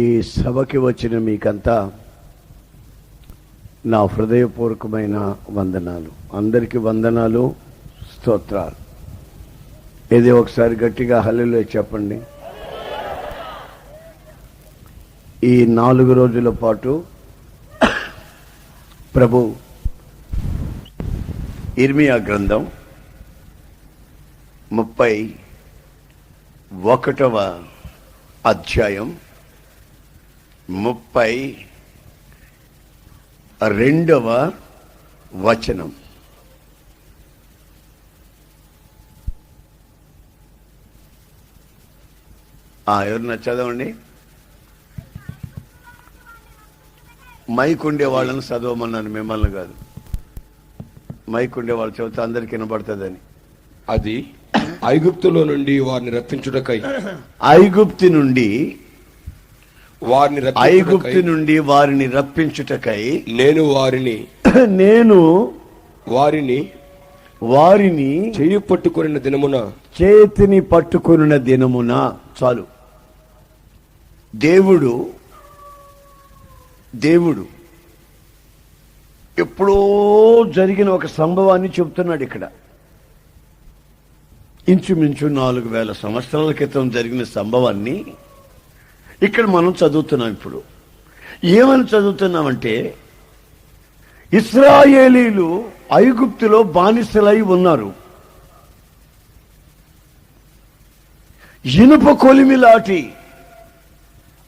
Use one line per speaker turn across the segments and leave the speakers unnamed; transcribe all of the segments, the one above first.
ఈ సభకి వచ్చిన మీకంతా నా హృదయపూర్వకమైన వందనాలు. అందరికీ వందనాలు, స్తోత్రాలు. ఇది ఒకసారి గట్టిగా హల్లెలూయా చెప్పండి. ఈ 4 రోజుల పాటు ప్రభు ఇర్మియా గ్రంథం 31వ అధ్యాయం 32వ వచనం. ఎవరన్నా చదవండి. మైక్ ఉండే వాళ్ళని చదవమన్నాను, మిమ్మల్ని కాదు. మైక్ ఉండే వాళ్ళు చదివితే అందరికి వినబడుతుందని.
అది ఐగుప్తులో నుండి వారిని రప్పించుటకై
ఐగుప్తు నుండి వారిని రప్పించుటకై
నేను వారిని చేయి పట్టుకొనిన దినమున
చేతిని పట్టుకొనిన దినమున. చాలు. దేవుడు ఎప్పుడో జరిగిన ఒక సంభవాన్ని చెబుతున్నాడు ఇక్కడ. ఇంచుమించు 4000 సంవత్సరాల క్రితం జరిగిన సంభవాన్ని ఇక్కడ మనం చదువుతున్నాం. ఇప్పుడు ఏమని చదువుతున్నామంటే, ఇశ్రాయేలీలు ఐగుప్తులో బానిసలై ఉన్నారు. ఇనుప కొలిమిలాటి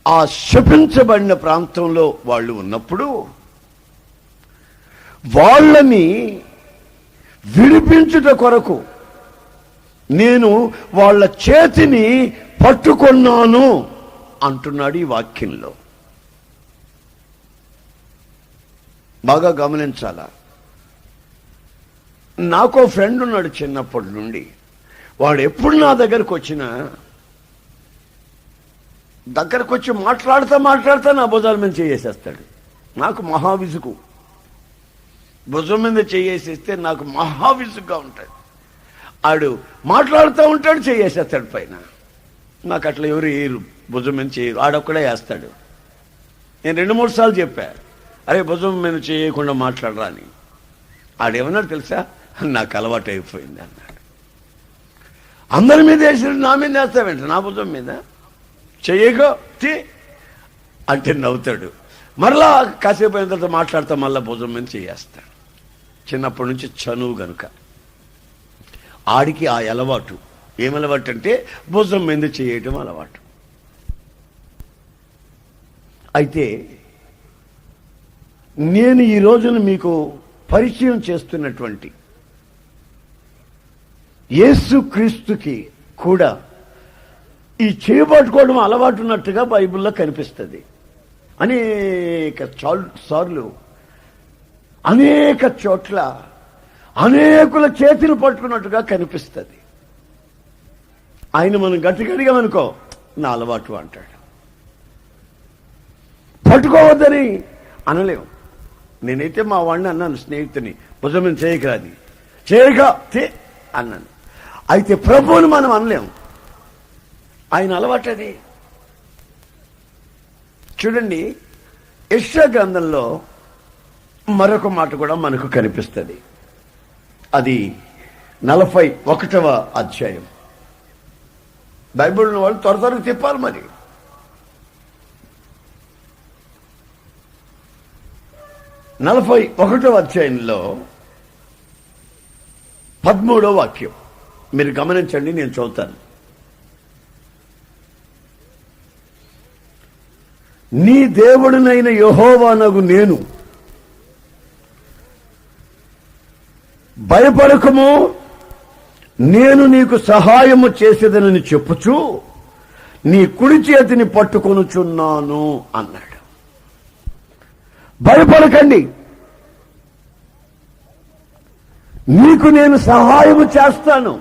ఆ శపించబడిన ప్రాంతంలో వాళ్ళు ఉన్నప్పుడు వాళ్ళని విడిపించుట కొరకు నేను వాళ్ళ చేతిని పట్టుకొన్నాను అంటున్నాడు ఈ వాక్యంలో. బాగా గమనించాలా. నాకో ఫ్రెండ్ ఉన్నాడు చిన్నప్పటి నుండి. వాడు ఎప్పుడు నా దగ్గరకు వచ్చినా, మాట్లాడుతా నా భుజాల మీద చేసేస్తాడు. నాకు మహావిసుగు. భుజం మీద చేసేస్తే నాకు మహావిసుగ్గా ఉంటుంది. ఆడు మాట్లాడుతూ ఉంటాడు, చేసేస్తాడు పైన. నాకు అట్లా ఎవరు వేయరు, భుజం మీద చేయరు. ఆడొక్కడే వేస్తాడు. నేను 2-3 సార్లు చెప్పా, అరే భుజం మీద చేయకుండా మాట్లాడరా అని. ఆడేమన్నాడు తెలుసా, నాకు అలవాటు అయిపోయింది అన్నాడు. అందరి మీద వేసి నా మీద వేస్తావేంట, నా భుజం మీద చెయ్యగో అంటే నవ్వుతాడు. మరలా కాసేపు అయిన తర్వాత మాట్లాడతా మళ్ళీ భుజం మీద చేయేస్తాడు. చిన్నప్పటి నుంచి చనువు గనుక ఆడికి ఆ అలవాటు. ఏమలవాటు అంటే భుజం మీద చేయటం అలవాటు. అయితే నేను ఈ రోజున మీకు పరిచయం చేస్తున్నటువంటి యేసుక్రీస్తుకి కూడా ఈ చేయబట్టుకోవడం అలవాటు ఉన్నట్టుగా బైబిల్లో కనిపిస్తుంది. అనేక సార్లు అనేక చోట్ల అనేకుల చేతిని పట్టుకున్నట్టుగా కనిపిస్తుంది. ఆయన మనం గట్టిగడిగామనుకో, నా అలవాటు అంటాడు. పట్టుకోవద్దని అనలేము. నేనైతే మా వాడిని అన్నాను, స్నేహితుని, భుజం చేయకరాది, చేయక అన్నాను. అయితే ప్రభువుని మనం అనలేము, ఆయన అలవాటు అది. చూడండి, యెషయా గ్రంథంలో మరొక మాట కూడా మనకు కనిపిస్తుంది. అది 41వ అధ్యాయం. బైబిల్ ఉన్న వాళ్ళు త్వరగా తిప్పాలి. మరి 41వ అధ్యాయంలో 13వ వాక్యం మీరు గమనించండి, నేను చదువుతాను. నీ దేవుడినైన యెహోవానగు నేను, భయపడకము, నేను నీకు సహాయము చేసేదనని చెప్పుచు నీ కుడి చేతిని పట్టుకొనుచున్నాను అన్నాడు. భయపడకండి, నీకు నేను సహాయము చేస్తాను.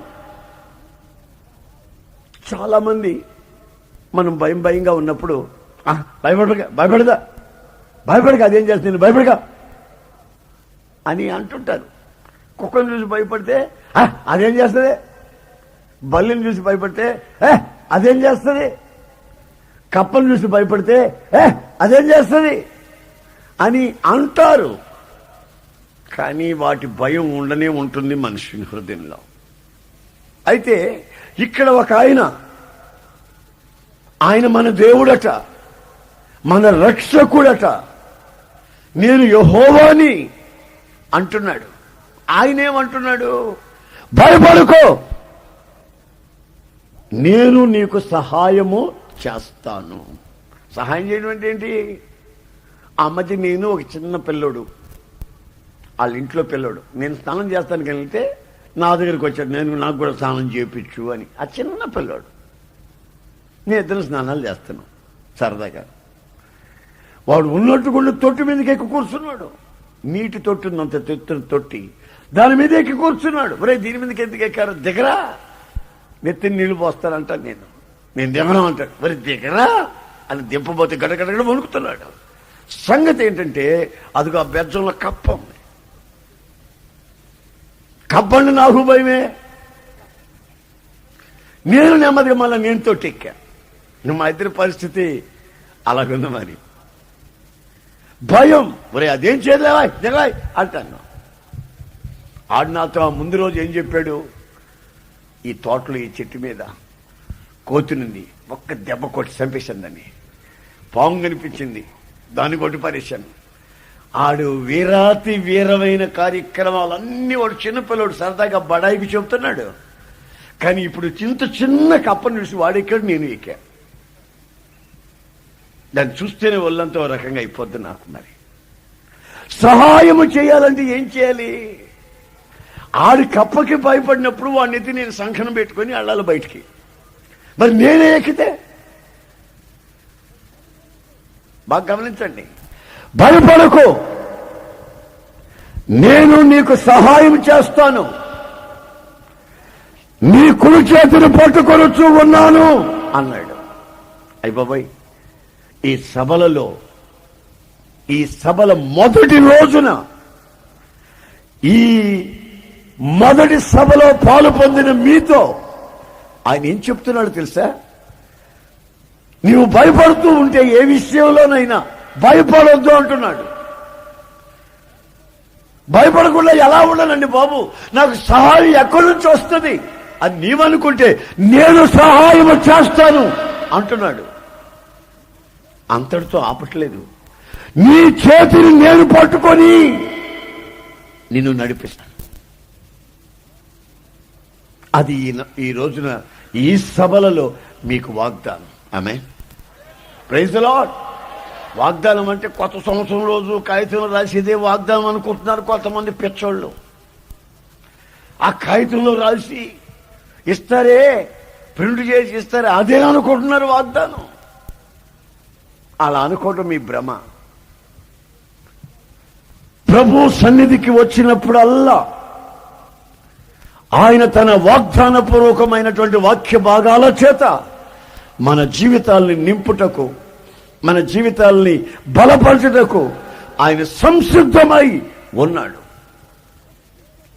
చాలా మంది మనం భయంగా ఉన్నప్పుడు, భయపడక అదేం చేస్తుంది, భయపడక అని అంటుంటారు. కుక్కను చూసి భయపడితే అదేం చేస్తుంది, బల్లిని చూసి భయపడితే అదేం చేస్తుంది. కప్పను చూసి భయపడితే అదేం చేస్తుంది అని అంటారు. కానీ వాటి భయం ఉండనే ఉంటుంది మనుషుని హృదయంలో. అయితే ఇక్కడ ఒక ఆయన మన దేవుడట, మన రక్షకుడట, నేను యెహోవాని అంటున్నాడు. ఆయనేమంటున్నాడు? భయపడుకో, నేను నీకు సహాయము చేస్తాను. సహాయం చేయడం అంటే ఏంటి? ఆ మధ్య నేను ఒక చిన్న పిల్లోడు, వాళ్ళ ఇంట్లో పిల్లోడు, నేను స్నానం చేస్తానికి వెళ్తే నా దగ్గరికి వచ్చాడు, నాకు కూడా స్నానం చేయించు అని. ఆ చిన్న పిల్లోడు, నేను ఇద్దరు స్నానాలు చేస్తాను సరదాగా. వాడు ఉన్నట్టుకుండా తొట్టి మీదకి ఎక్కి కూర్చున్నాడు. నీటి తొట్టి ఉన్నంత తొట్టి, దాని మీద ఎక్కి కూర్చున్నాడు. ఒరే దీని మీదకి ఎందుకు ఎక్కారు? దిగరా, నెత్తిని నీళ్లు పోస్తానంటాను నేను దిగను అంటాడు. మరి దిగరా అని దింపబోతే గడగడగడ వణుకుతున్నాడు. సంగతి ఏంటంటే అదిగో ఆ బెజ్జంలో కప్ప ఉంది. కప్పండి నాకు భయమే. నేను నెమ్మదిగా మళ్ళీ నేను తోటి ఎక్కా. మా ఇద్దరి పరిస్థితి అలాగుంది. మరి భయం, ఒరే అదేం చేయలేవా దిగవా అంటాను. ఆడు నాతో ముందు రోజు ఏం చెప్పాడు? ఈ తోటలో ఈ చెట్టు మీద కోతునుంది, ఒక్క దెబ్బ కొట్టి చంపేసిందని. పాము కనిపించింది, దాన్ని కొట్టి పారేశాను. ఆడు వీరమైన కార్యక్రమాలన్నీ వాడు చిన్నపిల్లడు సరదాగా బడాయికి చెబుతున్నాడు. కానీ ఇప్పుడు చిన్న కప్పను చూసి వాడెక్కాడు, నేను ఎక్కా. దాన్ని చూస్తేనే ఒళ్ళంతా ఓ రకంగా అయిపోద్ది నాకు. మరి సహాయము చేయాలంటే ఏం చేయాలి? ఆడి కప్పకి భయపడినప్పుడు వాడిని ఎత్తి నేను సంఖనం పెట్టుకొని అళ్ళాలి బయటికి. మరి నేనే ఎక్కితే? బాగా గమనించండి. భయపడకు, నేను నీకు సహాయం చేస్తాను, నీ కుడి చేతిని పట్టుకొనొచ్చు ఉన్నాను అన్నాడు. అయ్య బాబాయ్, ఈ సభల మొదటి రోజున, ఈ మొదటి సభలో పాలు పొందిన మీతో ఆయన ఏం చెప్తున్నాడు తెలుసా? నీవు భయపడుతూ ఉంటే ఏ విషయంలోనైనా భయపడొద్దు అంటున్నాడు. భయపడకుండా ఎలా ఉండనండి బాబు, నాకు సహాయం ఎక్కడి నుంచి వస్తుంది అని నీవనుకుంటే నేను సహాయం చేస్తాను అంటున్నాడు. అంతటితో ఆపట్లేదు. నీ చేతిని నేను పట్టుకొని నిన్ను నడిపిస్తాను. అది ఈ రోజున ఈ సభలలో మీకు వాగ్దానం. ఆమేన్, ప్రైజ్ ది లార్డ్. వాగ్దానం అంటే కొత్త సంవత్సరం రోజు కాగితంలో రాసేదే వాగ్దానం అనుకుంటున్నారు కొంతమంది పిచ్చోళ్ళు. ఆ కాగితంలో రాసి ఇస్తారే, ప్రింట్ చేసి ఇస్తారే, అదే అనుకుంటున్నారు వాగ్దానం. అలా అనుకోవటం మీ భ్రమ. ప్రభు సన్నిధికి వచ్చినప్పుడల్లా ఆయన తన వాగ్దాన పూర్వకమైనటువంటి వాక్య భాగాల చేత మన జీవితాల్ని నింపుటకు, మన జీవితాల్ని బలపరచుటకు ఆయన సంసిద్ధమై ఉన్నాడు.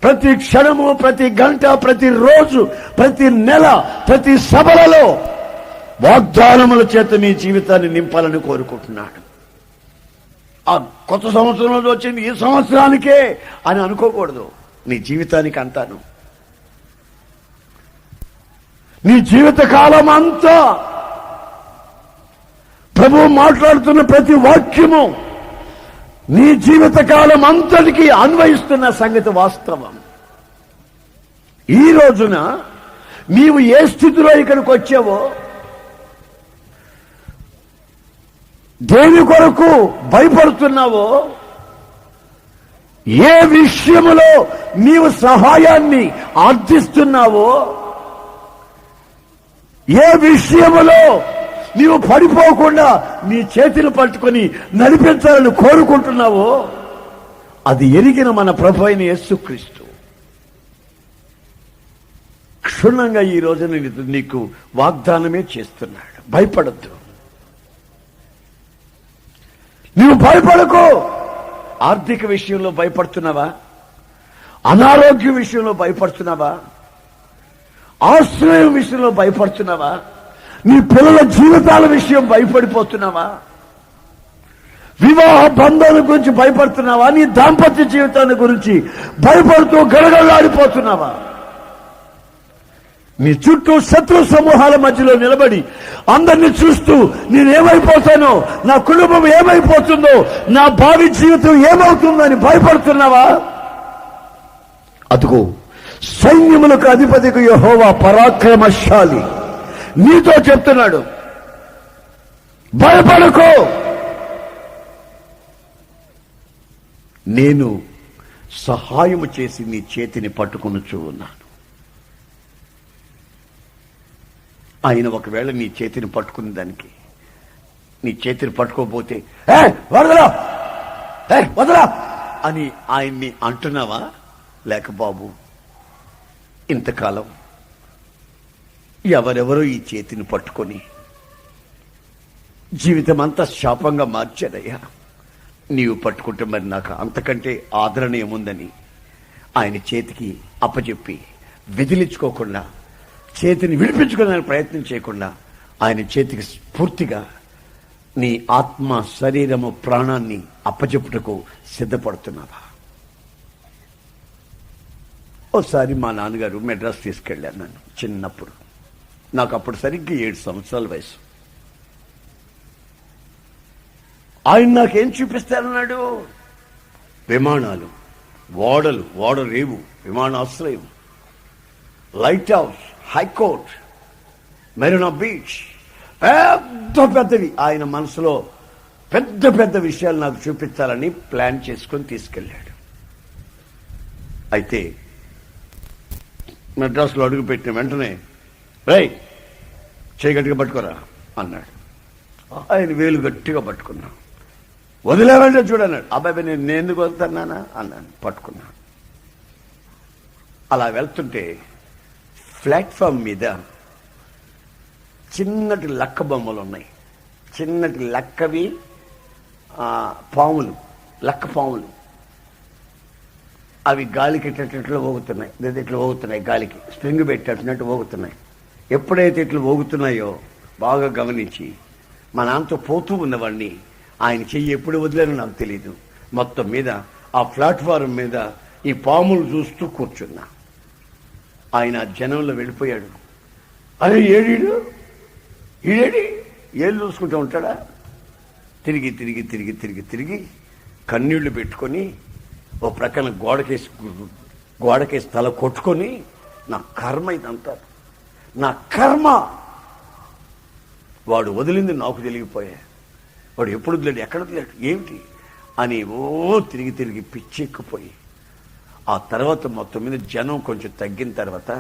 ప్రతి క్షణము, ప్రతి గంట, ప్రతి రోజు, ప్రతి నెల, ప్రతి సభలలో వాగ్దానముల చేత నీ జీవితాన్ని నింపాలని కోరుకుంటున్నాడు. ఆ కొత్త సంవత్సరం రోజు వచ్చింది ఈ సంవత్సరానికే అని అనుకోకూడదు. నీ జీవితానికి అంటాను. నీ జీవిత కాలం అంతా ప్రభువు మాట్లాడుతున్న ప్రతి వాక్యము నీ జీవిత కాలం అంతటికి అన్వయిస్తున్న సంగతి వాస్తవం. ఈ రోజున నీవు ఏ స్థితిలో ఇక్కడికి వచ్చావో, దేని కొరకు భయపడుతున్నావో, ఏ విషయములో నీవు సహాయాన్ని ఆర్థిస్తున్నావో, ఏ విషయములో నీవు పడిపోకుండా నీ చేతులు పట్టుకొని నడిపించాలని కోరుకుంటున్నావో, అది ఎరిగిన మన ప్రభు అయిన యేసుక్రీస్తు క్షుణ్ణంగా ఈ రోజున నీకు వాగ్దానమే చేస్తున్నాడు. భయపడద్దు, నువ్వు భయపడకు. ఆర్థిక విషయంలో భయపడుతున్నావా? అనారోగ్య విషయంలో భయపడుతున్నావా? ఆశ్రయం విషయంలో భయపడుతున్నావా? నీ పిల్లల జీవితాల విషయం భయపడిపోతున్నావా? వివాహ బంధాల గురించి భయపడుతున్నావా? నీ దాంపత్య జీవితాన్ని గురించి భయపడుతూ గడగడలాడిపోతున్నావా? నీ చుట్టూ శత్రు సమూహాల మధ్యలో నిలబడి అందరినీ చూస్తూ నేనేమైపోతానో, నా కుటుంబం ఏమైపోతుందో, నా భావి జీవితం ఏమవుతుందని భయపడుతున్నావా? అదుగో సైన్యములకు అధిపతికి యెహోవా పరాక్రమశాలి నీతో చెప్తున్నాడు, భయపడకో, నేను సహాయము చేసి నీ చేతిని పట్టుకొనుచూ ఉన్నాను. ఆయన ఒకవేళ నీ చేతిని పట్టుకున్న దానికి, నీ చేతిని పట్టుకోకపోతే వదలా వదలా అని ఆయన్ని అంటున్నావా? లేక బాబు, ఇంతకాలం ఎవరెవరో ఈ చేతిని పట్టుకొని జీవితం అంతా శాపంగా మార్చారయ్యా, నీవు పట్టుకుంటే మరి నాకు అంతకంటే ఆదరణ ఏముందని ఆయన చేతికి అప్పచెప్పి విదిలించుకోకుండా, చేతిని విడిపించుకోవడానికి ప్రయత్నం చేయకుండా ఆయన చేతికి పూర్తిగా నీ ఆత్మ, శరీరము, ప్రాణాన్ని అప్పచెప్పుటకు సిద్ధపడుతున్నావా? ఒకసారి మా నాన్నగారు మెడ్రాస్ తీసుకెళ్ళాను నన్ను చిన్నప్పుడు. నాకు అప్పుడు సరిగ్గా 7 సంవత్సరాల వయసు. ఆయన నాకేం చూపిస్తారన్నాడు? విమానాలు, ఓడలు, ఓడరేవు, విమానాశ్రయం, light house, high court, Marina beach, పెద్ద పెద్దవి. ఆయన మనసులో పెద్ద పెద్ద విషయాలు నాకు చూపించాలని ప్లాన్ చేసుకొని తీసుకెళ్ళాడు. అయితే మెడ్రాస్లో అడుగు పెట్టిన వెంటనే రేయ్ చేయి గట్టిగా పట్టుకోరా అన్నాడు. ఆయన వేలు గట్టిగా పట్టుకున్నా. వదిలేవంటే చూడన్నాడు. అబ్బాయి నేను ఎందుకు వస్తున్నానా అన్నాను. పట్టుకున్నా. అలా వెళ్తుంటే ప్లాట్ఫామ్ మీద చిన్నటి లక్క బొమ్మలు ఉన్నాయి. చిన్నటి లక్కవి పాములు, లక్క పాములు. అవి గాలికి ఇట్లా ఊగుతున్నాయి. ఇట్లా ఊగుతున్నాయి, గాలికి స్ప్రింగ్ పెట్టినట్టు ఊగుతున్నాయి. ఎప్పుడైతే ఇట్లా ఊగుతున్నాయో బాగా గమనించి మా నాన్నతో పోతూ ఉన్నవాడిని ఆయన చెయ్యి ఎప్పుడు వదిలేనో నాకు తెలీదు. మొత్తం మీద ఆ ప్లాట్ఫారం మీద ఈ పాములు చూస్తూ కూర్చున్నా. ఆయన జనంలో వెళ్ళిపోయాడు. అరే ఏడీడు, ఈడేడి ఏళ్ళు చూసుకుంటూ ఉంటాడా? తిరిగి తిరిగి తిరిగి తిరిగి తిరిగి కన్నీళ్లు పెట్టుకొని ఓ ప్రక్కన గోడకేసి తల కొట్టుకొని, నా కర్మ ఇదంతా, నా కర్మ, వాడు వదిలింది నాకు తెలియపోయా, వాడు ఎప్పుడు వదిలేడు, ఎక్కడ వదిలేడు, ఏమిటి అని ఓ తిరిగి తిరిగి పిచ్చెక్కిపోయి, ఆ తర్వాత మొత్తం మీద జనం కొంచెం తగ్గిన తర్వాత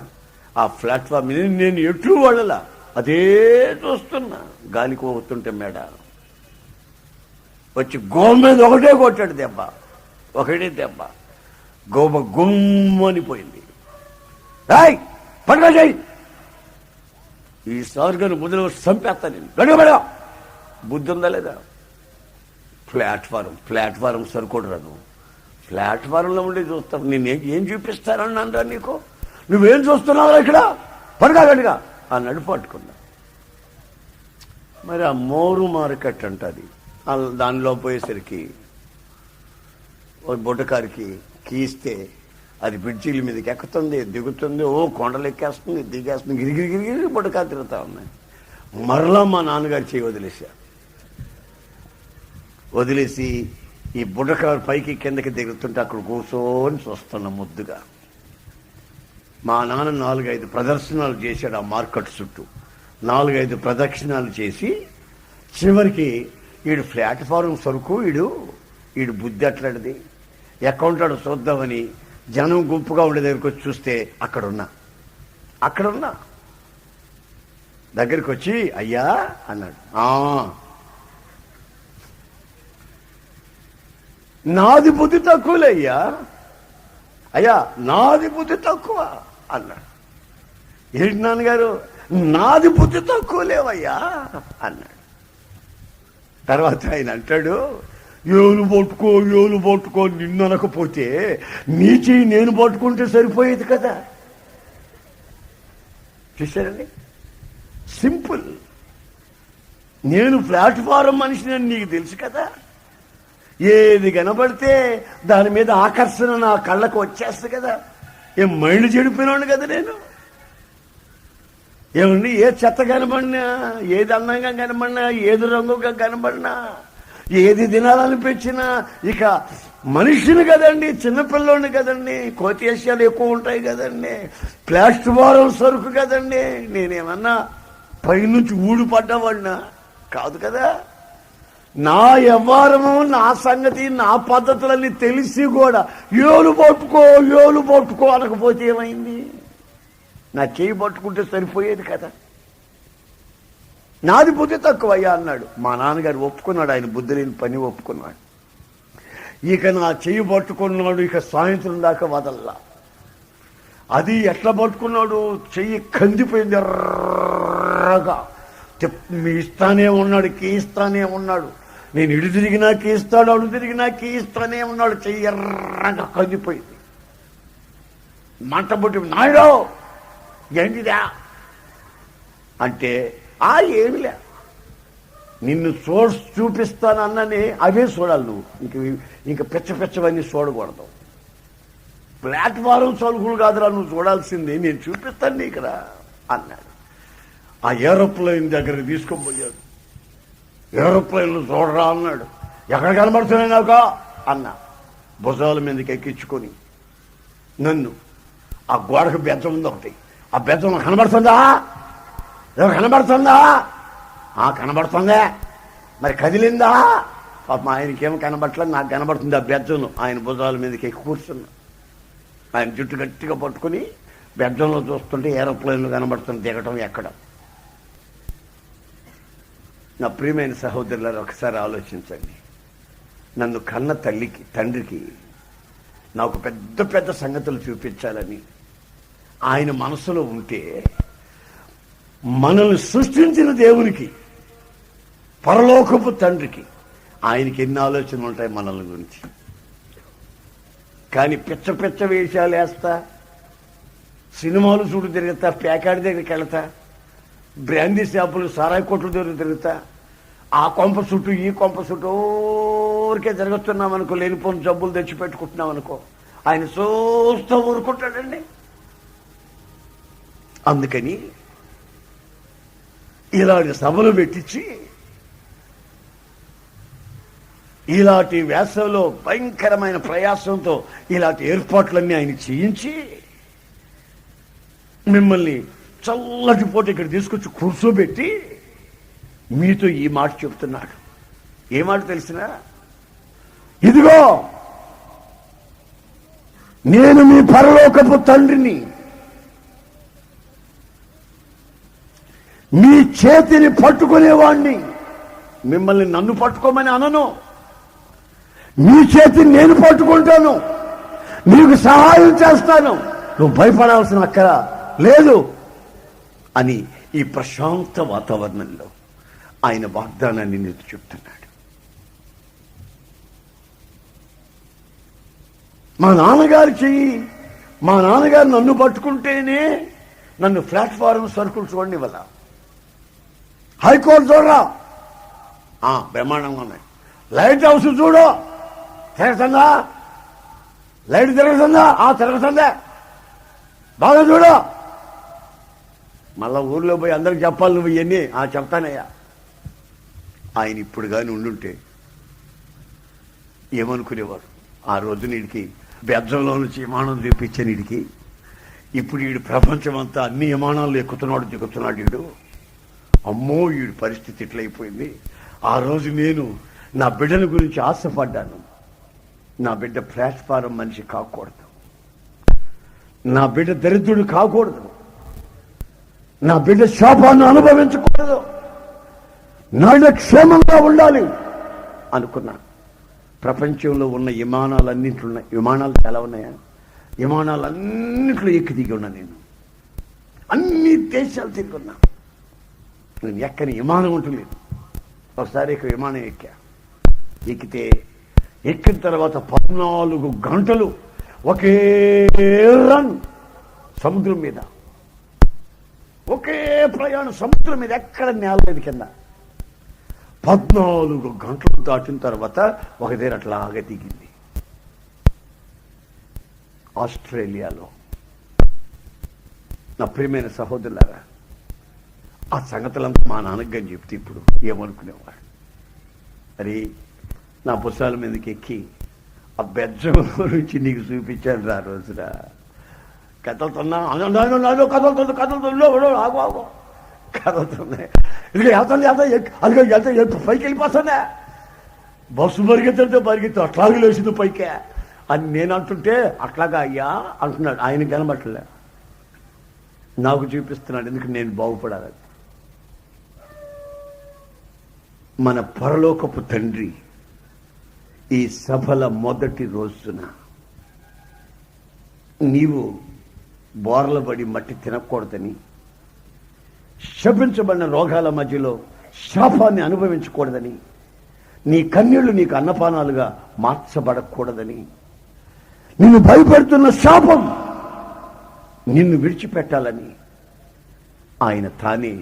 ఆ ప్లాట్ఫామ్ మీద నేను ఎటు వాళ్ళలా అదే చూస్తున్నా. గాలికి పోతుంటే మేడ వచ్చి గోమ మీద ఒకటే కొట్టాడు దెబ్బ, ఒకటే దెబ్బ. గోమ గుమ్మని పోయింది. రాయ్ పడగా చేయి, ఈసారి కానీ ముద్ర చంపేస్తా నేను, గడగబడా. బుద్ధి ఉందా లేదా? ప్లాట్ఫారం సరికోడు రాదు. ప్లాట్ఫారంలో ఉండి చూస్తావు. నేను ఏం చూపిస్తానన్నా నీకు, నువ్వేం చూస్తున్నావు ఇక్కడ, పడగా గడిగా అన్నాడు. పట్టుకున్నా. మరి ఆ మోరు మార్కెట్ అంటది, దానిలో పోయేసరికి బుట్టకారికి కీస్తే అది బ్రిడ్జీల మీదకి ఎక్కుతుంది, దిగుతుంది, ఓ కొండలు ఎక్కేస్తుంది, దిగేస్తుంది, గిరిగిరి గిరిగిరి బుట్టకారు తిరుగుతా ఉన్నాయి. మరలా మా నాన్నగారు చేయి వదిలేసి ఈ బుట్టకారు పైకి కిందకి దిగుతుంటే అక్కడ కూర్చొని చూస్తున్న ముద్దుగా. మా నాన్న 4-5 ప్రదర్శనలు చేశాడు ఆ మార్కెట్ చుట్టూ. 4-5 ప్రదక్షిణాలు చేసి చివరికి వీడు ప్లాట్ఫారం సరుకు, వీడు బుద్ధి అట్లాంటిది, ఎక్కడుంటాడు చూద్దామని జనం గుంపుగా ఉండే దగ్గరికి వచ్చి చూస్తే అక్కడున్నా దగ్గరికి వచ్చి అయ్యా అన్నాడు. నాది బుద్ధి తక్కువలే అయ్యా, నాది బుద్ధి తక్కువ అన్నాడు. ఏంటి నాన్నగారు, నాది బుద్ధి తక్కువ లేవయ్యా అన్నాడు. తర్వాత ఆయన అంటాడు, ఏలు పట్టుకో నిన్ను అనకపోతే నీ చెయ్యి నేను పట్టుకుంటే సరిపోయేది కదా. చూశారండి, సింపుల్. నేను ప్లాట్ఫారం మనిషిని నీకు తెలుసు కదా. ఏది కనబడితే దాని మీద ఆకర్షణ నా కళ్ళకు వచ్చేస్తుంది కదా. ఏం మైండ్ చెడిపోయినాను కదా నేను. ఏమండి, ఏ చెత్త కనబడినా, ఏది అందంగా కనబడినా, ఏది రంగుగా కనబడినా, ఏది తినాలనిపించినా, ఇక మనిషిని కదండి, చిన్నపిల్లోని కదండి, కోతేశాలు ఎక్కువ ఉంటాయి కదండి, ప్లాస్టిక్ సరుకు కదండి. నేనేమన్నా పైనుంచి ఊడిపడ్డవాడినా కాదు కదా. నా వ్యవహారము, నా సంగతి, నా పద్ధతులన్నీ తెలిసి కూడా ఏలు పట్టుకో అనకపోతే ఏమైంది? నా చేయి పట్టుకుంటే సరిపోయేది కదా. నాది బుద్ధి తక్కువయ్యా అన్నాడు. మా నాన్నగారు ఒప్పుకున్నాడు, ఆయన బుద్ధి లేని పని ఒప్పుకున్నాడు. ఇక నా చెయ్యి పట్టుకున్నాడు, ఇక సాయంత్రం దాకా వదల్లా. అది ఎట్లా పట్టుకున్నాడు, చెయ్యి కందిపోయింది ఎర్రగా. ఇస్తానే ఉన్నాడు, కీస్తానే ఉన్నాడు. నేను ఇటు తిరిగినా కీస్తాడు, అడు తిరిగినా కీస్తానే ఉన్నాడు. చెయ్యి ఎర్రగా కందిపోయింది. మంట పుట్టి, నాయుడు ఏంటిదా అంటే, ఏమిలే, నిన్ను చూపిస్తానన్నని అవే చూడాలి నువ్వు. ఇంక పిచ్చవన్నీ చూడకూడదు. ప్లాట్ఫారం సరుకులు కాదురా నువ్వు చూడాల్సింది, నేను చూపిస్తాను నీకురా అన్నాడు. ఆ ఏరోప్లేన్ దగ్గరికి తీసుకుపోయాడు. ఏరోప్లేన్లు చూడరా అన్నాడు. ఎక్కడ కనబడుతున్నాయి నాకా అన్నా. భుజాల మీదకి ఎక్కించుకొని నన్ను ఆ గోడకు బెజ్జం ఉంది ఒకటి, ఆ బెజ్జం కనబడుతుందా, కనబడుతుందా? కనబడుతుందా. మరి కదిలిందా? పాపం ఆయనకేమో కనబడట్లేదు, నాకు కనబడుతుంది ఆ బెజ్జంలో. ఆయన భుజాల మీదకి ఎక్కి కూర్చున్నా. ఆయన జుట్టు గట్టిగా పట్టుకుని బెజ్జంలో చూస్తుంటే ఏరోప్లేన్లు కనబడుతుంది, దిగటం ఎక్కడం. నా ప్రియమైన సహోదరులారు, ఒకసారి ఆలోచించండి. నన్ను కన్న తల్లికి, తండ్రికి నాకు పెద్ద పెద్ద సంగతులు చూపించాలని ఆయన మనసులో ఉంటే, మనల్ని సృష్టించిన దేవునికి, పరలోకపు తండ్రికి, ఆయనకి ఎన్ని ఆలోచనలు ఉంటాయి మనల్ని గురించి. కానీ పిచ్చ వేషాలు వేస్తా, సినిమాలు చూడు తిరుగుతా, ప్యాకాడి దగ్గరికి వెళతా, బ్రాందీ షాపులు, సారాయి కొట్లు దగ్గర తిరుగుతా, ఆ కొంప చుట్టూ ఈ కొంప చుట్టూ ఊరికే తిరుగుతున్నాం అనుకో, లేనిపోని జబ్బులు తెచ్చిపెట్టుకుంటున్నాం అనుకో, ఆయన చూస్తూ ఊరుకుంటాడండి. అందుకని ఇలాంటి సభలు పెట్టించి, ఇలాంటి వేసవిలో భయంకరమైన ప్రయాసంతో ఇలాంటి ఏర్పాట్లన్నీ ఆయన చేయించి మిమ్మల్ని చల్లటి పూట ఇక్కడ తీసుకొచ్చి కూర్చోబెట్టి మీతో ఈ మాట చెప్తున్నాడు. ఏ మాట తెలిసినా, ఇదిగో నేను మీ పరలోకపు తండ్రిని, మీ చేతిని పట్టుకునేవాణ్ణి. మిమ్మల్ని నన్ను పట్టుకోమని అనను, మీ చేతిని నేను పట్టుకుంటాను, నీకు సహాయం చేస్తాను, నువ్వు భయపడాల్సిన అక్కర లేదు అని ఈ ప్రశాంత వాతావరణంలో ఆయన వాగ్దానాన్ని నీకు చెప్తున్నాడు. మా నాన్నగారు చెయ్యి, మా నాన్నగారు నన్ను పట్టుకుంటేనే నన్ను ప్లాట్ఫారం సరుకులు చూడండి వల్ల, హైకోర్టు చూడరా బ్రహ్మాండంగా ఉన్నాయి, లైట్ హౌస్ చూడు తిరుగుతుందా, లైట్ తిరుగుతుందా, తిరుగుతుందా, బాగా చూడు. మళ్ళా ఊర్లో పోయి అందరికి చెప్పాలి నువ్వు ఇవన్నీ. చెప్తానయ్యా. ఆయన ఇప్పుడు కానీ ఉండుంటే ఏమనుకునేవాడు? ఆ రోజు నీడికి బెజ్జంలో నుంచి విమానం చూపించే నీడికి ఇప్పుడు వీడు ప్రపంచం అంతా అన్ని విమానాలు ఎక్కుతున్నాడు, దిగుతున్నాడు వీడు. అమ్మో, వీడి పరిస్థితి ఇట్లయిపోయింది. ఆ రోజు నేను నా బిడ్డల గురించి ఆశపడ్డాను. నా బిడ్డ ప్లాట్ఫారం మనిషి కాకూడదు, నా బిడ్డ దరిద్రుడు కాకూడదు, నా బిడ్డ శాపాన్ని అనుభవించకూడదు, నా బిడ్డ క్షేమంగా ఉండాలి అనుకున్నా. ప్రపంచంలో ఉన్న విమానాలన్నింటిలో, విమానాలు చాలా ఉన్నాయా, విమానాలన్నింటిలో ఎక్కి దిగి ఉన్నా. నేను అన్ని దేశాలు తిరుగున్నా. నేను ఎక్కని విమానం ఉంటలేదు. ఒకసారి ఇక విమానం ఎక్కితే ఎక్కిన తర్వాత 14 గంటలు ఒకే రన్ సముద్రం మీద, ఒకే ప్రయాణం సముద్రం మీద, ఎక్కడ నేల లేదు కింద. 14 గంటలు దాటిన తర్వాత ఒక దగ్గర అట్లాగా దిగింది ఆస్ట్రేలియాలో. నా ప్రియమైన సహోదరులారా, ఆ సంగతులంతా మా నాన్నకి చెప్తే ఇప్పుడు ఏమనుకునేవాడు, అరే నా పుస్తకాల మీదకి ఎక్కి ఆ బెజ్జం నుంచి నీకు చూపించాను రా రోజురా, కథలుతున్నా కథలుతున్నాయి, ఇక వెళ్తా పైకి వెళ్ళిపోతానే, బస్సు పరిగెత్తే అట్లాగే లేచింది పైకే అని నేను అంటుంటే, అట్లాగా అయ్యా అంటున్నాడు. ఆయన కనబట్టలే, నాకు చూపిస్తున్నాడు, ఎందుకు నేను బాగుపడాలి. మన పరలోకపు తండ్రి ఈ సభల మొదటి రోజున నీవు బోర్లబడి మట్టి తినకూడదని, శపించబడిన రోగాల మధ్యలో శాపాన్ని అనుభవించకూడదని, నీ కన్నీళ్లు నీకు అన్నపానాలుగా మార్చబడకూడదని, నిన్ను భయపెడుతున్న శాపం నిన్ను విడిచిపెట్టాలని ఆయన తానే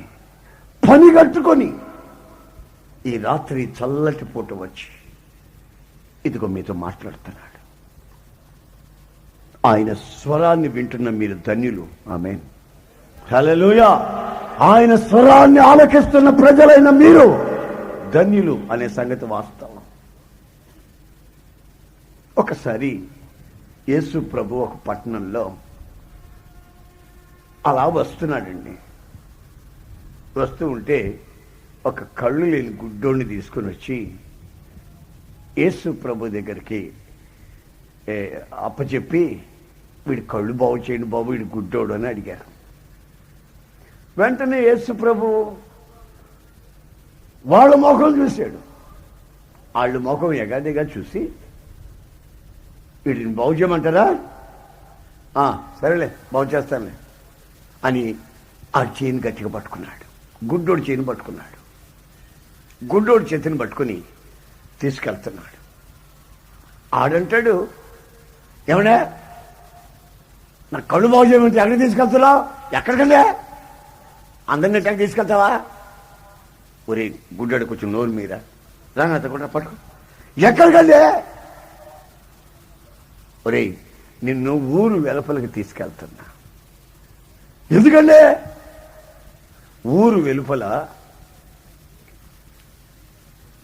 పని కట్టుకొని ఈ రాత్రి చల్లటి పూట వచ్చి ఇదిగో మీతో మాట్లాడుతున్నాడు. ఆయన స్వరాన్ని వింటున్న మీరు ధన్యులు. ఆమేన్, హల్లెలూయా. ఆయన స్వరాన్ని ఆలకిస్తున్న ప్రజలైన మీరు ధన్యులు అనే సంగతి వాస్తవం. ఒకసారి యేసు ప్రభు ఒక పట్టణంలో అలా వస్తున్నాడండి. వస్తూ ఉంటే ఒక కళ్ళు లేని గుడ్డోడిని తీసుకుని వచ్చి యేసు ప్రభు దగ్గరికి అప్పచెప్పి, వీడి కళ్ళు బాగు చేయండి బాబు, వీడి గుడ్డోడు అని అడిగారు. వెంటనే యేసు ప్రభు వాళ్ళ ముఖం చూశాడు. వాళ్ళ ముఖం ఎగాదిగా చూసి, వీడిని బాగు చేయమంటారా, సరేలే బాగు చేస్తానులే అని ఆ చేయిని గట్టిగా పట్టుకున్నాడు. గుడ్డోడు చేయిని పట్టుకున్నాడు. గుడ్డోడు చేతిని పట్టుకుని తీసుకెళ్తున్నాడు. ఆడంటాడు, ఏమన్నా నా కళ్ళు బాగు చేయమంటే ఎక్కడికి తీసుకెళ్తున్నావు, ఎక్కడికంటే అందరినీ ఎక్కడికి తీసుకెళ్తావా, ఒరే గుడ్డోడు కొంచెం నోరు మీద రాంగ కూడా పట్టుకో, ఎక్కడికంటే, ఒరే నిన్ను ఊరు వెలుపలికి తీసుకెళ్తున్నా. ఎందుకంటే ఊరు వెలుపల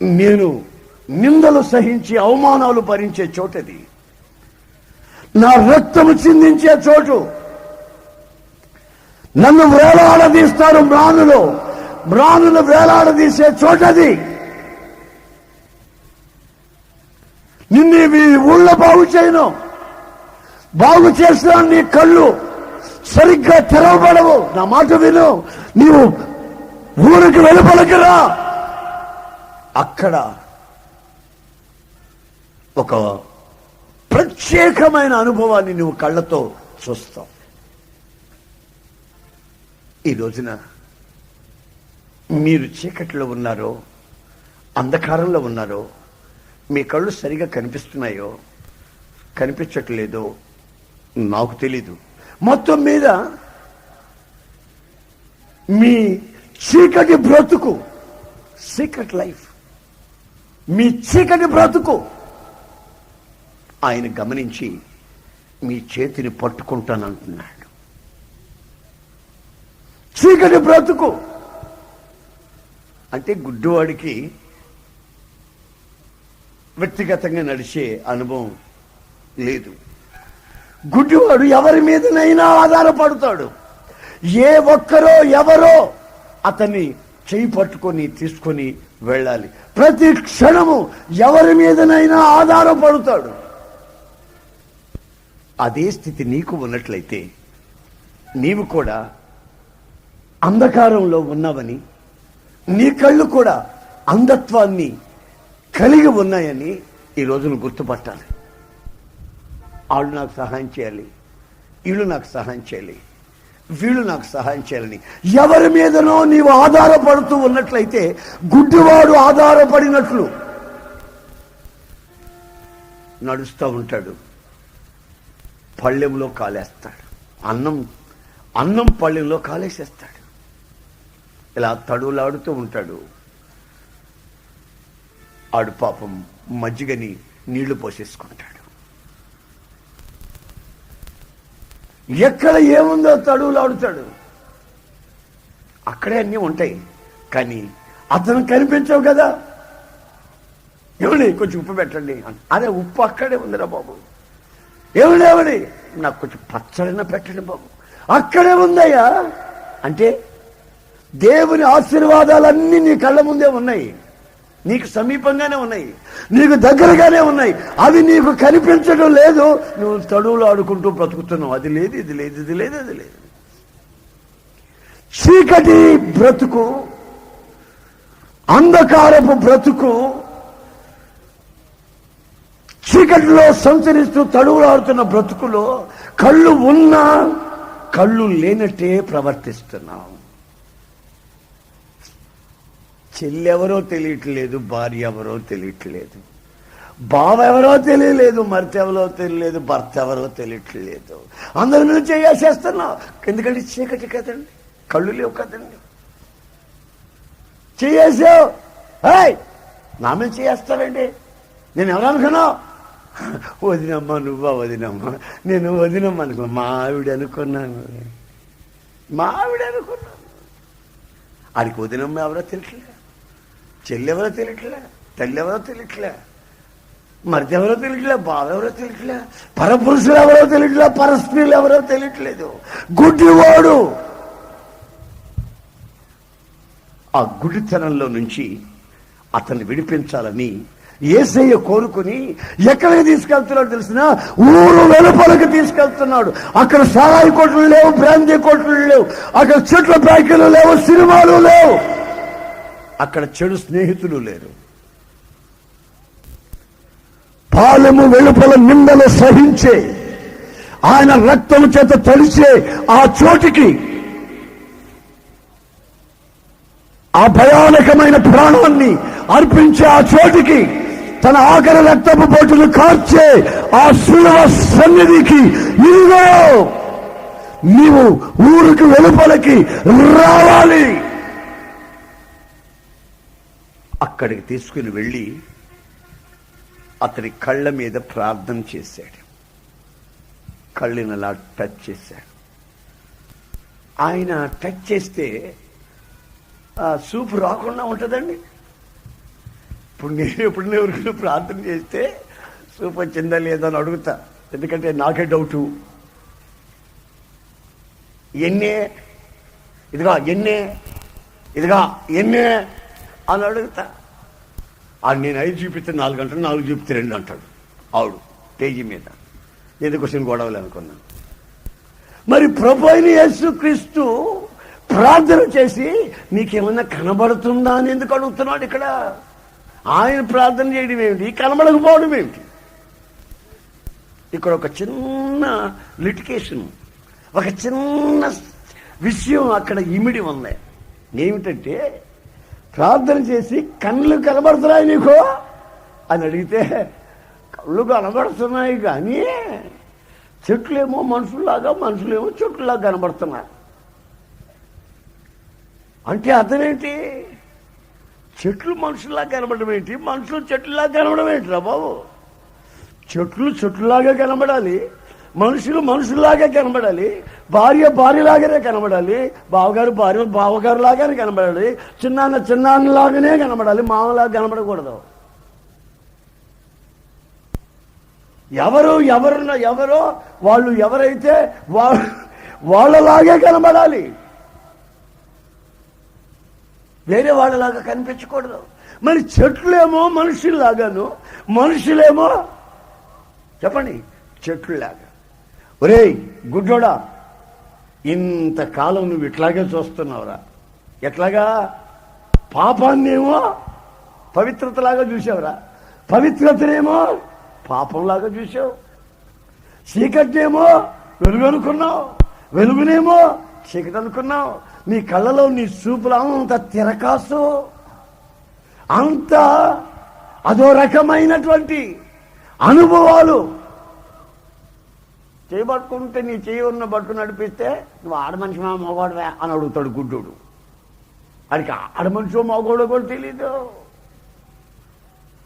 నేను నిందలు సహించి అవమానాలు భరించే చోటది, నా రక్తము చిందించే చోటు, నన్ను వేలాడదీస్తారు మ్రానులు వేలాడదీసే చోటది. నిన్ను మీ ఊళ్ళో బాగు చేయను, బాగు చేసిన నీ కళ్ళు సరిగ్గా తెరవబడవు. నా మాట విను, నీవు ఊరికి వెలుపలికి రా, అక్కడ ఒక ప్రత్యేకమైన అనుభవాన్ని నువ్వు కళ్ళతో చూస్తావు. ఈ రోజున మీరు చీకట్లో ఉన్నారో, అంధకారంలో ఉన్నారో, మీ కళ్ళు సరిగా కనిపిస్తున్నాయో కనిపించట్లేదో నాకు తెలీదు. మొత్తం మీద మీ చీకటి బ్రతుకు, సీక్రెట్ లైఫ్, మీ చీకటి బ్రతుకు ఆయన గమనించి మీ చేతిని పట్టుకుంటానంటున్నాడు. చీకటి బ్రతుకు అంటే గుడ్డివాడికి వ్యక్తిగతంగా నడిచే అనుభవం లేదు. గుడ్డివాడు ఎవరి మీదనైనా ఆధారపడతాడు. ఏ ఒక్కరో ఎవరో అతన్ని చేయి పట్టుకొని తీసుకొని వెళ్ళాలి. ప్రతి క్షణము ఎవరి మీదనైనా ఆధారపడతాడు. అదే స్థితి నీకు ఉన్నట్లయితే నీవు కూడా అంధకారంలో ఉన్నావని, నీ కళ్ళు కూడా అంధత్వాన్ని కలిగి ఉన్నాయని ఈ రోజును గుర్తుపట్టాలి. వాళ్ళు నాకు సహాయం చేయాలి, వీళ్ళు నాకు సహాయం చేయాలి, వీళ్ళు నాకు సహాయం చేయాలని ఎవరి మీదనో నీవు ఆధారపడుతూ ఉన్నట్లయితే గుడ్డివాడు ఆధారపడినట్లు నడుస్తూ ఉంటాడు. పళ్ళెంలో కాలేస్తాడు, అన్నం పళ్ళెంలో కాలేసేస్తాడు. ఇలా తడులాడుతూ ఉంటాడు. ఆడు పాపం మజ్జిగని నీళ్లు పోసేసుకుంటాడు. ఎక్కడ ఏముందో తడువులు ఆడుతాడు. అక్కడే అన్నీ ఉంటాయి, కానీ అతను కనిపించవు కదా. ఏమండి కొంచెం ఉప్పు పెట్టండి, అదే ఉప్పు అక్కడే ఉందిరా బాబు. ఏమండి నాకు కొంచెం పచ్చడిన పెట్టండి బాబు, అక్కడే ఉందయ్యా. అంటే దేవుని ఆశీర్వాదాలన్నీ నీ కళ్ళ ముందే ఉన్నాయి, నీకు సమీపంగానే ఉన్నాయి, నీకు దగ్గరగానే ఉన్నాయి. అవి నీకు కనిపించడం లేదు. నువ్వు తడువులు ఆడుకుంటూ బ్రతుకుతున్నావు. అది లేదు, ఇది లేదు, ఇది లేదు, అది లేదు. చీకటి బ్రతుకు, అంధకారపు బ్రతుకు, చీకటిలో సంచరిస్తూ తడువులాడుతున్న బ్రతుకులో కళ్ళు ఉన్నా కళ్ళు లేనట్టే ప్రవర్తిస్తున్నావు. చెల్లెవరో తెలియట్లేదు, భార్య ఎవరో తెలియట్లేదు, బావ ఎవరో తెలియలేదు, మరిత ఎవరో తెలియలేదు, భర్త ఎవరో తెలియట్లేదు. అందరి మీద చేసేస్తున్నావు. ఎందుకంటే చీకటి కదండి, కళ్ళు లేవు కదండి. చేసావు, నా మీద చేస్తావండి. నేను ఎవరనుకున్నావు? వదినమ్మా, నువ్వా వదినమ్మా? నేను వదినమ్మా అనుకున్నా, మా ఆవిడ అనుకున్నాను, మా ఆవిడ అనుకున్నాను. ఆడికి వదినమ్మ ఎవరో తెలియట్లే, చెల్లెవరో తెలియట్లే, తల్లి ఎవరో తెలియట్లే, మరిది ఎవరో తెలియట్లే, బావ ఎవరో తెలియట్లే, పరపురుషులు ఎవరో తెలియట్లే, పరస్త్రీలు ఎవరో తెలియట్లేదు. గుడ్డివాడు. ఆ గుడితనంలో నుంచి అతన్ని విడిపించాలని యేసయ్య కోరుకుని ఎక్కడికి తీసుకెళ్తున్నాడు తెలిసిన? ఊరు వెలుపలకి తీసుకెళ్తున్నాడు. అక్కడ సారాయి కొట్లు లేవు, బ్రాందీ కొట్లు లేవు, అక్కడ చెట్ల ప్యాకెలు లేవు, సినిమాలు లేవు, అక్కడ చెడు స్నేహితులు లేరు. పాలెము వెలుపల నిందలు సహించే, ఆయన రక్తము చేత తడిచే ఆ చోటికి, ఆ భయానకమైన ప్రాణాన్ని అర్పించే ఆ చోటికి, తన ఆఖరి రక్తపు బొట్టును కార్చే ఆ శిలువ సన్నిధికి, ఇదిగో నీవు ఊరికి వెలుపలకి రావాలి. అక్కడికి తీసుకుని వెళ్ళి అతని కళ్ళ మీద ప్రార్థన చేశాడు. కళ్ళని అలా టచ్ చేశాడు. ఆయన టచ్ చేస్తే సూపు రాకుండా ఉంటుందండి. ఇప్పుడు నేను ఎప్పుడు ఎవరికైనా ప్రార్థన చేస్తే సూప్ వచ్చిందా లేదా అని అడుగుతా, ఎందుకంటే నాకే డౌటు. ఎన్నే ఇదిగా, ఎన్నే ఇదిగా, ఎన్నే అని అడుగుతా. నేను 5 చూపిస్తే 4 అంటాడు, 4 చూపిస్తే 2 అంటాడు ఆవిడు పేజీ మీద. ఎందుకు వచ్చిన గొడవలు అనుకున్నాను. మరి ప్రభు అయిన యేసుక్రీస్తు ప్రార్థన చేసి నీకేమన్నా కనబడుతుందా అని ఎందుకు అడుగుతున్నాడు ఇక్కడ? ఆయన ప్రార్థన చేయడం ఏమిటి, కనబడకపోవడం ఏమిటి? ఇక్కడ ఒక చిన్న లిటికేషన్, ఒక చిన్న విషయం అక్కడ ఇమిడి ఉంది. ఏమిటంటే, ప్రార్థన చేసి కళ్ళు కనబడుతున్నాయి నీకు అని అడిగితే, కళ్ళు కనబడుతున్నాయి కానీ చెట్లేమో మనుషుల్లాగా, మనుషులేమో చెట్లులాగా కనబడుతున్నారు. అంటే అర్థం ఏంటి? చెట్లు మనుషుల్లాగా కనబడడం ఏంటి, మనుషులు చెట్లులాగా కనబడడం ఏంటి రా బాబు? చెట్లు చెట్లులాగా కనబడాలి, మనుషులు మనుషుల్లాగా కనబడాలి, భార్య భార్యలాగానే కనబడాలి, బావగారు భార్య బావగారు లాగానే కనబడాలి, చిన్నాన్న చిన్నాన్నలాగానే కనబడాలి, మామలాగా కనబడకూడదు. ఎవరో వాళ్ళు ఎవరైతే వాళ్ళలాగే కనబడాలి, వేరే వాళ్ళలాగా కనిపించకూడదు. మరి చెట్లేమో మనుషుల్లాగాను, మనుషులేమో చెప్పండి చెట్లులాగా. ఒరేయ్ గుడ్డోడా, ఇంతకాలం నువ్వు ఇట్లాగే చూస్తున్నావురా. ఎట్లాగా? పాపాన్నేమో పవిత్రతలాగా చూసావురా, పవిత్రతనేమో పాపంలాగా చూసావు. చీకటినేమో వెలుగు అనుకున్నావు, వెలుగునేమో చీకటి అనుకున్నావు. నీ కళ్ళలో నీ చూపులో అంత తిరకాసు, అంత అదో రకమైనటువంటి అనుభవాలు. చేయబట్టుకుంటే నీ చేయి ఉన్న బట్టు నడిపిస్తే నువ్వు ఆడ మనిషి మా మగవాడువే అని అడుగుతాడు గుడ్డోడు. వాడికి ఆడ మనిషో మగవాడో కూడా తెలీదు.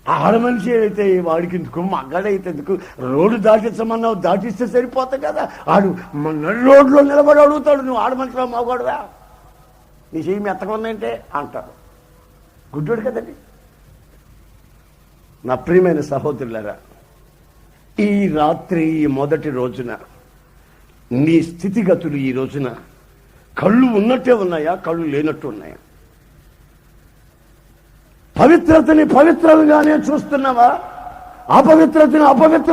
ఆడ మనిషి అయితే వాడికి ఎందుకు, మగాడైతే ఎందుకు? రోడ్డు దాటించమన్నావు, దాటిస్తే సరిపోతాయి కదా. ఆడు రోడ్లో నిలబడి అడుగుతాడు, నువ్వు ఆడ మనిషిలో మగాడువా, నీ చెయ్యి మెత్తగా ఉందంటే అంటాడు. గుడ్డోడు కదండి. నా ప్రియమైన సహోదరులారా, ఈ రాత్రి, ఈ మొదటి రోజున నీ స్థితిగతులు ఈ రోజున కళ్ళు ఉన్నట్టే ఉన్నాయా, కళ్ళు లేనట్టు ఉన్నాయా? పవిత్రతని పవిత్రంగానే చూస్తున్నావా, అపవిత్రతని అపవిత్ర